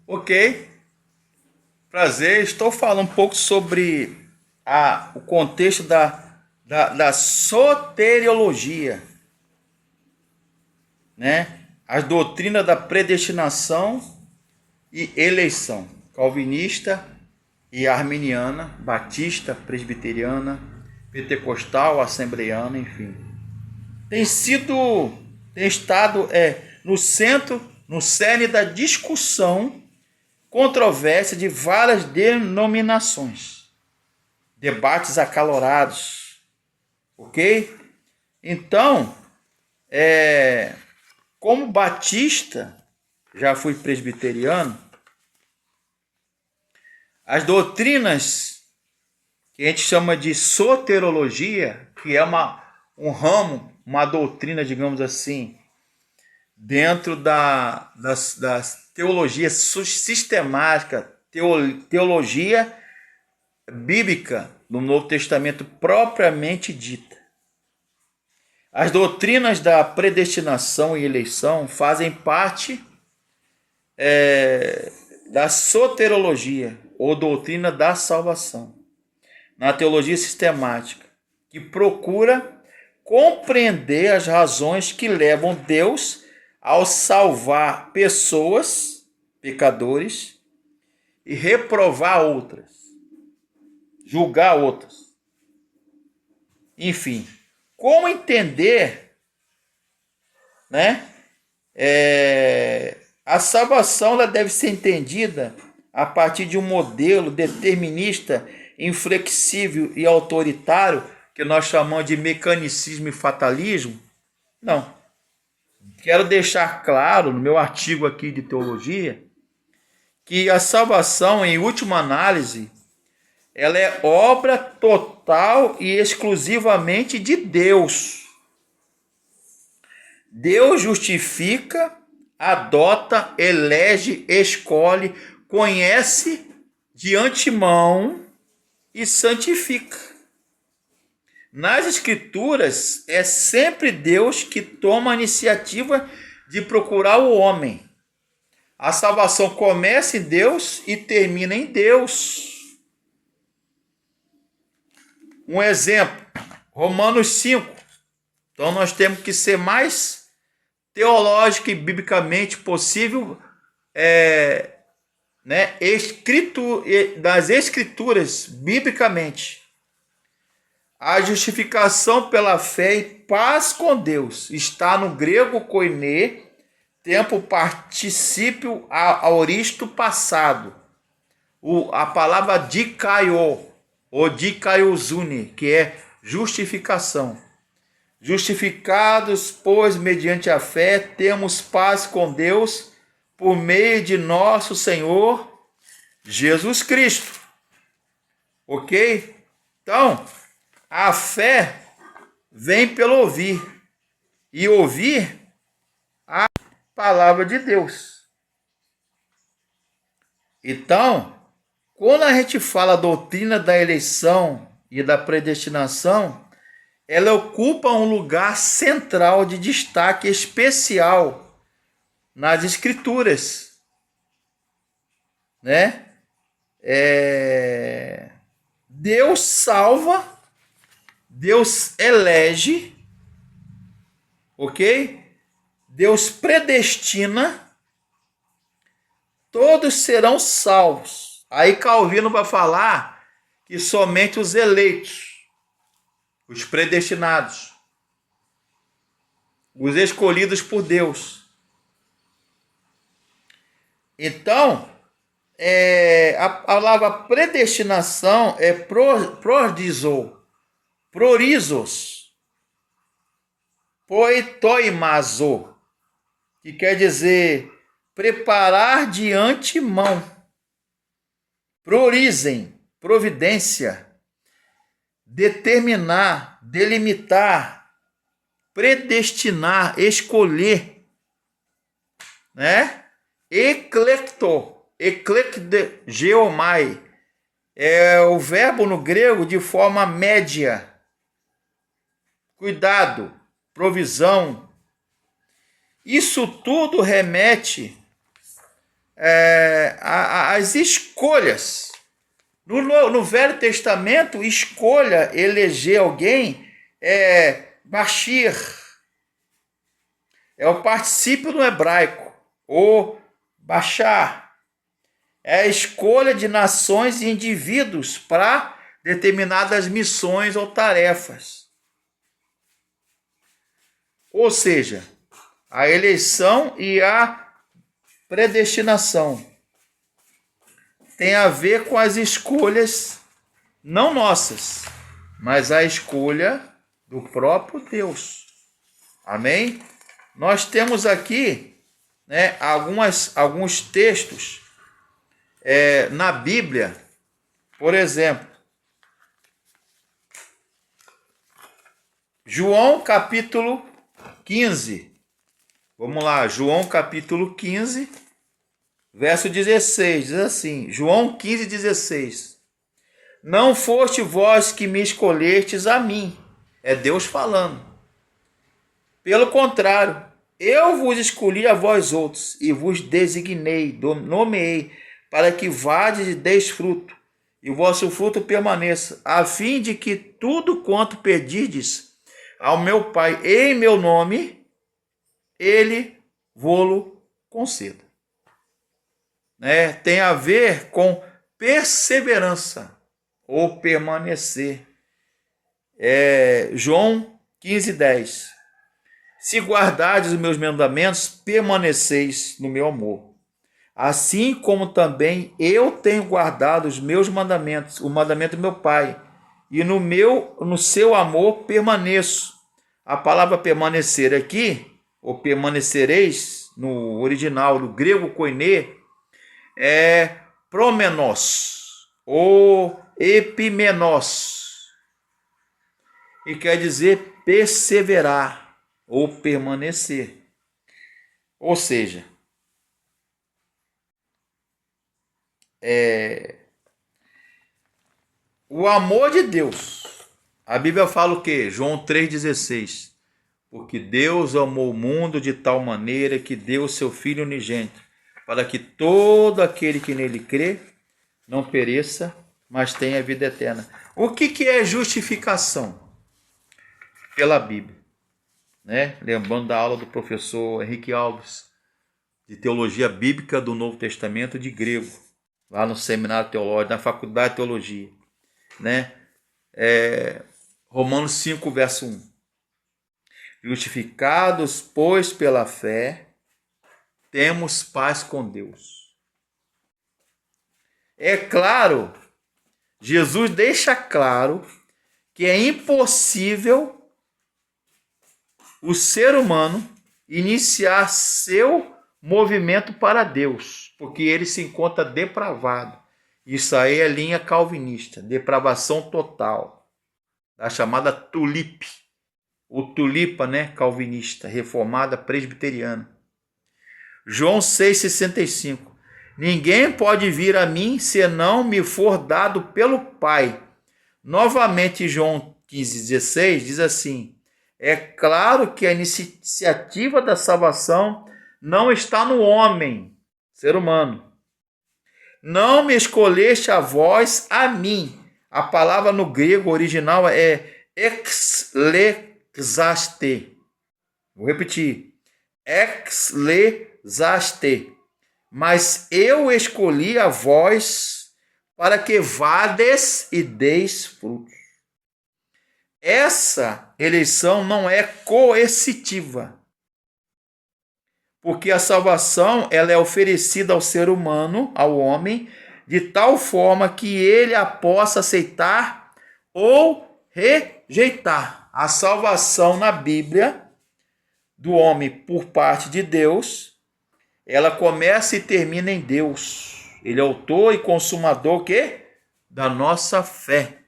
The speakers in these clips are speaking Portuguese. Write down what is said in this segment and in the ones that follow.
Ok, prazer. Estou falando um pouco sobre o contexto da soteriologia, né? As doutrinas da predestinação e eleição, calvinista e arminiana, batista, presbiteriana, pentecostal, assembleiana, enfim. Tem sido, tem estado no centro, no cerne da discussão, controvérsia de várias denominações, debates acalorados, ok? Então, como batista, já fui presbiteriano, as doutrinas que a gente chama de soterologia, que é um ramo, uma doutrina, digamos assim, dentro das teologias sistemática, teologia bíblica do Novo Testamento propriamente dita. As doutrinas da predestinação e eleição fazem parte da soterologia, ou doutrina da salvação, na teologia sistemática, que procura compreender as razões que levam Deus ao salvar pessoas, pecadores, e reprovar outras, julgar outras. Enfim, como entender, né? A salvação ela deve ser entendida a partir de um modelo determinista, inflexível e autoritário, que nós chamamos de mecanicismo e fatalismo? Não. Quero deixar claro no meu artigo aqui de teologia que a salvação, em última análise, ela é obra total e exclusivamente de Deus. Deus justifica, adota, elege, escolhe, conhece de antemão e santifica. Nas Escrituras, é sempre Deus que toma a iniciativa de procurar o homem. A salvação começa em Deus e termina em Deus. Um exemplo, Romanos 5. Então nós temos que ser mais teológico e biblicamente possível, das Escrituras, biblicamente. A justificação pela fé e paz com Deus está no grego koiné, tempo particípio aoristo passado. A palavra dikaio, ou dikaiozune, que é justificação. Justificados, pois, mediante a fé, temos paz com Deus por meio de nosso Senhor Jesus Cristo. Ok? Então, a fé vem pelo ouvir, e ouvir a palavra de Deus. Então, quando a gente fala a doutrina da eleição e da predestinação, ela ocupa um lugar central de destaque especial nas Escrituras, né? Deus salva, Deus elege, ok? Deus predestina, todos serão salvos. Aí Calvino vai falar que somente os eleitos, os predestinados, os escolhidos por Deus. Então, a palavra predestinação é prorizos, poitoimazo, que quer dizer preparar de antemão. Priorizem, providência, determinar, delimitar, predestinar, escolher, né? Eclectgeomai, é o verbo no grego de forma média. Cuidado, provisão. Isso tudo remete as escolhas. No Velho Testamento, escolha eleger alguém Bashir. É o particípio no hebraico, ou Bashar. É a escolha de nações e indivíduos para determinadas missões ou tarefas. Ou seja, a eleição e a predestinação tem a ver com as escolhas não nossas, mas a escolha do próprio Deus. Amém? Nós temos aqui, né, alguns textos na Bíblia. Por exemplo, João capítulo 15. Vamos lá, João capítulo 15, verso 16. Diz assim, João 15, 16. Não foste vós que me escolhestes a mim. É Deus falando. Pelo contrário, eu vos escolhi a vós outros e vos designei, nomeei, para que vades e deis fruto, e o vosso fruto permaneça, a fim de que tudo quanto pedirdes ao meu Pai em meu nome, ele vô-lo conceda. Tem a ver com perseverança ou permanecer. João 15, 10. Se guardardes os meus mandamentos, permaneceis no meu amor. Assim como também eu tenho guardado os meus mandamentos, o mandamento do meu Pai, e no seu amor permaneço. A palavra permanecer aqui, ou permanecereis, no original, no grego koiné, é promenos, ou epimenos, e quer dizer perseverar, ou permanecer. Ou seja, o amor de Deus. A Bíblia fala o quê? João 3,16. Porque Deus amou o mundo de tal maneira que deu o seu Filho unigênito, para que todo aquele que nele crê não pereça, mas tenha vida eterna. O que é justificação? Pela Bíblia. Lembrando da aula do professor Henrique Alves, de Teologia Bíblica do Novo Testamento de grego, lá no Seminário Teológico, na Faculdade de Teologia. Romanos 5, verso 1. Justificados, pois, pela fé, temos paz com Deus. É claro, Jesus deixa claro que é impossível o ser humano iniciar seu movimento para Deus, porque ele se encontra depravado. Isso aí é linha calvinista, depravação total, da chamada tulipe, o tulipa, calvinista, reformada, presbiteriana. João 6,65. Ninguém pode vir a mim senão me for dado pelo Pai. Novamente, João 15,16 diz assim: é claro que a iniciativa da salvação não está no homem, ser humano. Não me escolheste a vós, a mim. A palavra no grego original é exlexaste. Vou repetir. Exlexaste. Mas eu escolhi a vós para que vades e deis frutos. Essa eleição não é coercitiva, porque a salvação ela é oferecida ao ser humano, ao homem, de tal forma que ele a possa aceitar ou rejeitar. A salvação na Bíblia do homem por parte de Deus, ela começa e termina em Deus. Ele é autor e consumador da nossa fé,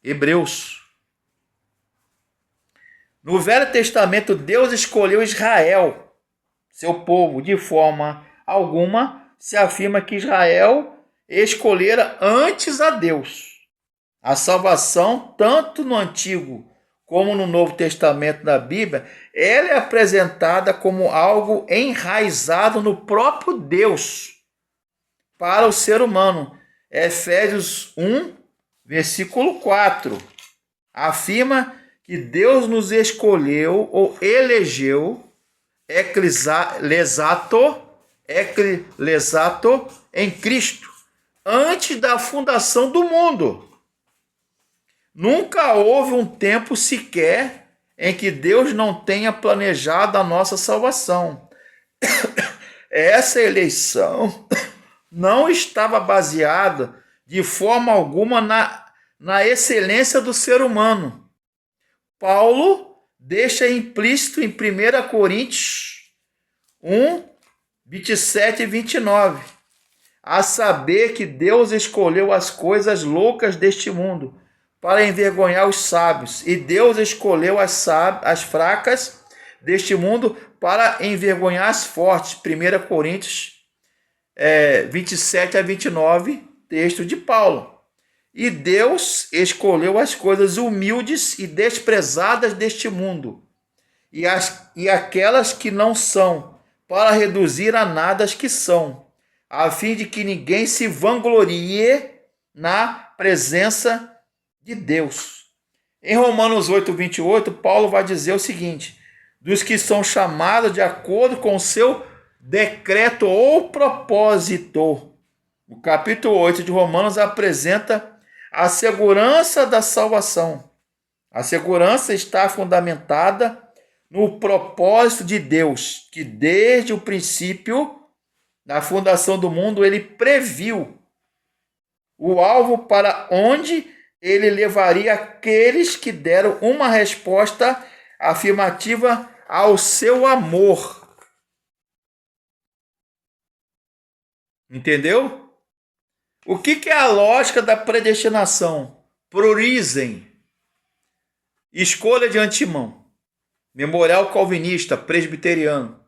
Hebreus. No Velho Testamento, Deus escolheu Israel, seu povo. De forma alguma se afirma que Israel escolhera antes a Deus. A salvação, tanto no Antigo como no Novo Testamento da Bíblia, ela é apresentada como algo enraizado no próprio Deus para o ser humano. Efésios 1, versículo 4, afirma que Deus nos escolheu ou elegeu eclesato em Cristo, antes da fundação do mundo. Nunca houve um tempo sequer em que Deus não tenha planejado a nossa salvação. Essa eleição não estava baseada de forma alguma na excelência do ser humano. Paulo deixa implícito em 1 Coríntios 1, 27 e 29, a saber que Deus escolheu as coisas loucas deste mundo para envergonhar os sábios, e Deus escolheu as fracas deste mundo para envergonhar as fortes. 1 Coríntios 27 a 29, texto de Paulo. E Deus escolheu as coisas humildes e desprezadas deste mundo, e aquelas que não são, para reduzir a nada as que são, a fim de que ninguém se vanglorie na presença de Deus. Em Romanos 8, 28, Paulo vai dizer o seguinte: dos que são chamados de acordo com o seu decreto ou propósito. O capítulo 8 de Romanos apresenta a segurança da salvação. A segurança está fundamentada no propósito de Deus, que desde o princípio, na fundação do mundo, ele previu o alvo para onde ele levaria aqueles que deram uma resposta afirmativa ao seu amor. Entendeu? O que é a lógica da predestinação? Priorizem. Escolha de antemão. Memorial calvinista, presbiteriano,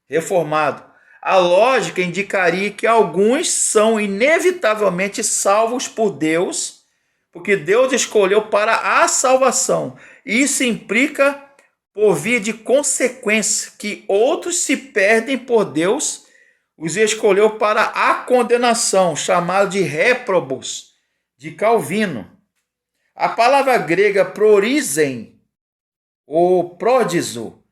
reformado. A lógica indicaria que alguns são inevitavelmente salvos por Deus, porque Deus escolheu para a salvação. Isso implica, por via de consequência, que outros se perdem por Deus, os escolheu para a condenação, chamado de réprobos, de Calvino. A palavra grega prorizen, ou pródizo,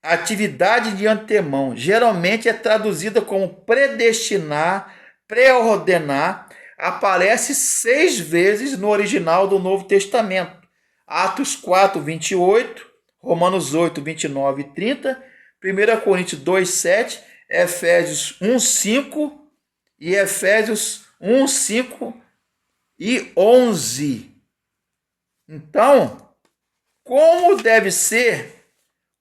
atividade de antemão, geralmente é traduzida como predestinar, preordenar, aparece 6 vezes no original do Novo Testamento. Atos 4, 28, Romanos 8, 29 e 30, 1 Coríntios 2, 7, Efésios 1, 5 e Efésios 1, 5 e 11. Então, como deve ser,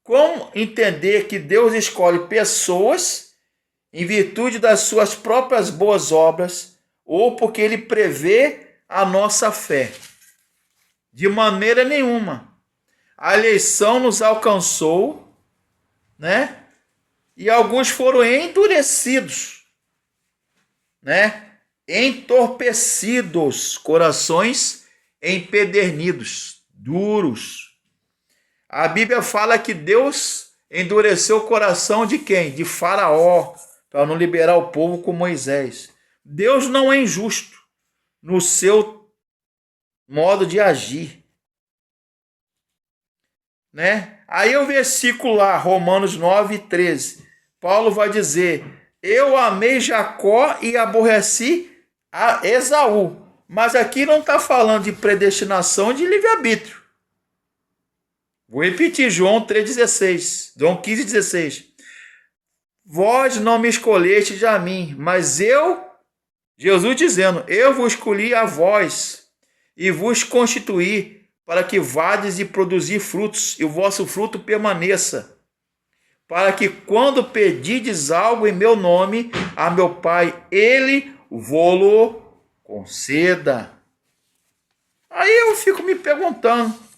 como entender que Deus escolhe pessoas em virtude das suas próprias boas obras ou porque ele prevê a nossa fé? De maneira nenhuma. A eleição nos alcançou, né? E alguns foram endurecidos, né? Entorpecidos, corações empedernidos, duros. A Bíblia fala que Deus endureceu o coração de quem? De Faraó, para não liberar o povo com Moisés. Deus não é injusto no seu modo de agir, né? Aí o versículo lá, Romanos 9, 13, Paulo vai dizer: eu amei Jacó e aborreci a Esaú. Mas aqui não está falando de predestinação, de livre-arbítrio. Vou repetir, João 3,16, João 15,16. Vós não me escolhestes a mim, mas eu, Jesus dizendo, eu vos escolhi a vós e vos constituí para que vades e produzir frutos, e o vosso fruto permaneça, para que quando pedides algo em meu nome a meu Pai, ele vô-lo conceda. Aí eu fico me perguntando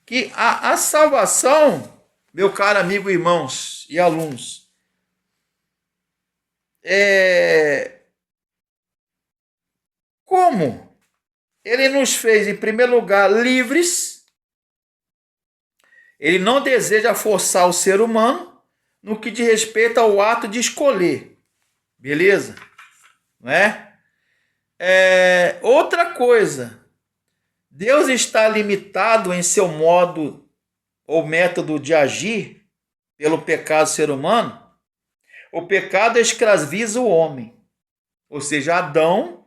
que a salvação, meu caro amigo, irmãos e alunos, como Ele nos fez, em primeiro lugar, livres. Ele não deseja forçar o ser humano no que diz respeito ao ato de escolher. Beleza? Não é? Outra coisa. Deus está limitado em seu modo ou método de agir pelo pecado do ser humano. O pecado escraviza o homem. Ou seja, Adão,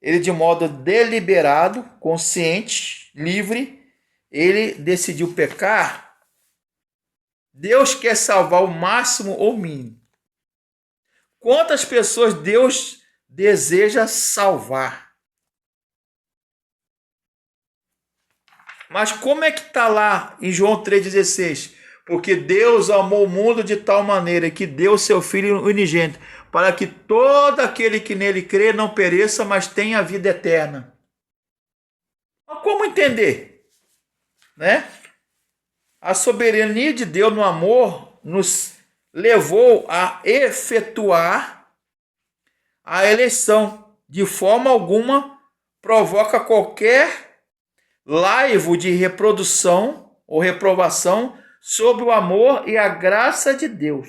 ele de modo deliberado, consciente, livre, ele decidiu pecar. Deus quer salvar o máximo ou o mínimo. Quantas pessoas Deus deseja salvar? Mas como é que está lá em João 3,16? Porque Deus amou o mundo de tal maneira que deu seu Filho unigênito, para que todo aquele que nele crê não pereça, mas tenha a vida eterna. Mas como entender? Né? A soberania de Deus no amor nos levou a efetuar a eleição. De forma alguma provoca qualquer laivo de reprodução ou reprovação sobre o amor e a graça de Deus.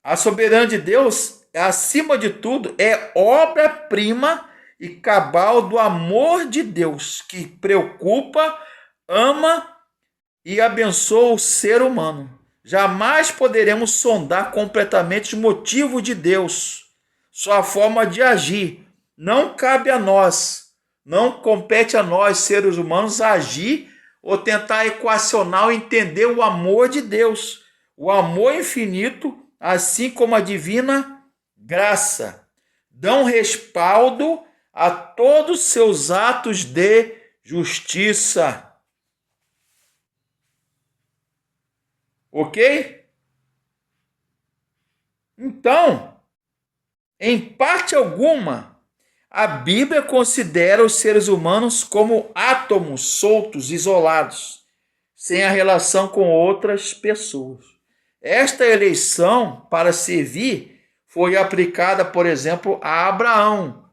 A soberania de Deus, acima de tudo, é obra-prima e cabal do amor de Deus, que preocupa, ama e abençoa o ser humano. Jamais poderemos sondar completamente os motivos de Deus, sua forma de agir. Não cabe a nós, não compete a nós, seres humanos, agir ou tentar equacionar ou entender o amor de Deus, o amor infinito, assim como a divina graça. Dão respaldo a todos os seus atos de justiça. Ok? Então, em parte alguma, a Bíblia considera os seres humanos como átomos soltos, isolados, sem a relação com outras pessoas. Esta eleição para servir foi aplicada, por exemplo, a Abraão.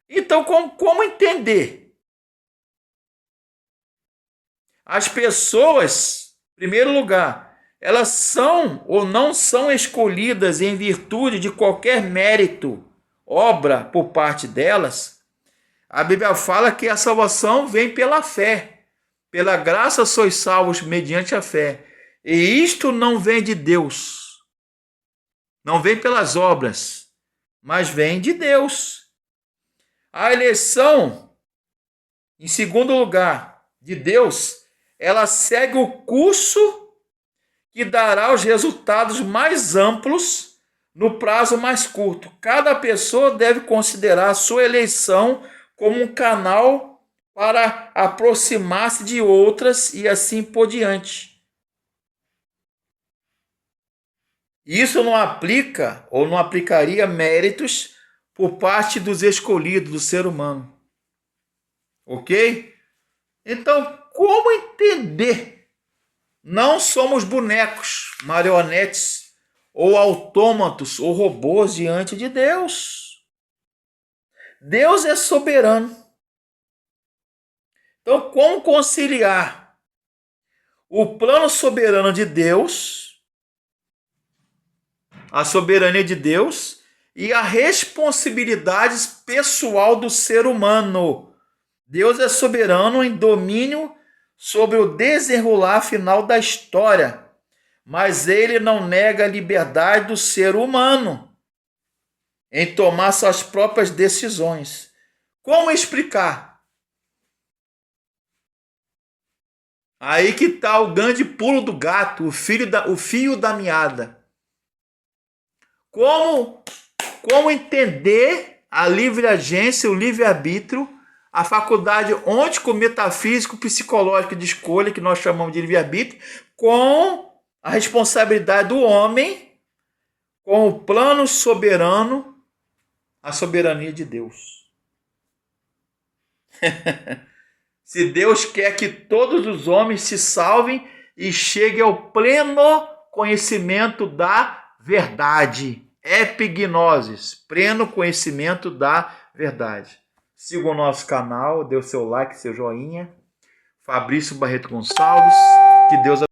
Então, como entender? As pessoas, em primeiro lugar, elas são ou não são escolhidas em virtude de qualquer mérito, obra por parte delas. A Bíblia fala que a salvação vem pela fé. Pela graça sois salvos mediante a fé. E isto não vem de Deus. Não vem pelas obras, mas vem de Deus. A eleição, em segundo lugar, de Deus, ela segue o curso que dará os resultados mais amplos no prazo mais curto. Cada pessoa deve considerar a sua eleição como um canal para aproximar-se de outras e assim por diante. Isso não aplica ou não aplicaria méritos por parte dos escolhidos do ser humano. Ok? Então, como entender? Não somos bonecos, marionetes ou autômatos ou robôs diante de Deus. Deus é soberano. Então, como conciliar o plano soberano de Deus, a soberania de Deus e a responsabilidade pessoal do ser humano? Deus é soberano em domínio sobre o desenrolar final da história, mas ele não nega a liberdade do ser humano em tomar suas próprias decisões. Como explicar? Aí que está o grande pulo do gato, o fio da meada. Como entender a livre agência, o livre-arbítrio, a faculdade ontico-metafísico-psicológica de escolha, que nós chamamos de livre-arbítrio, com a responsabilidade do homem, com o plano soberano, a soberania de Deus. Se Deus quer que todos os homens se salvem e cheguem ao pleno conhecimento da verdade, epignosis, pleno conhecimento da verdade. Siga o nosso canal, dê o seu like, seu joinha. Fabrício Barreto Gonçalves, que Deus abençoe.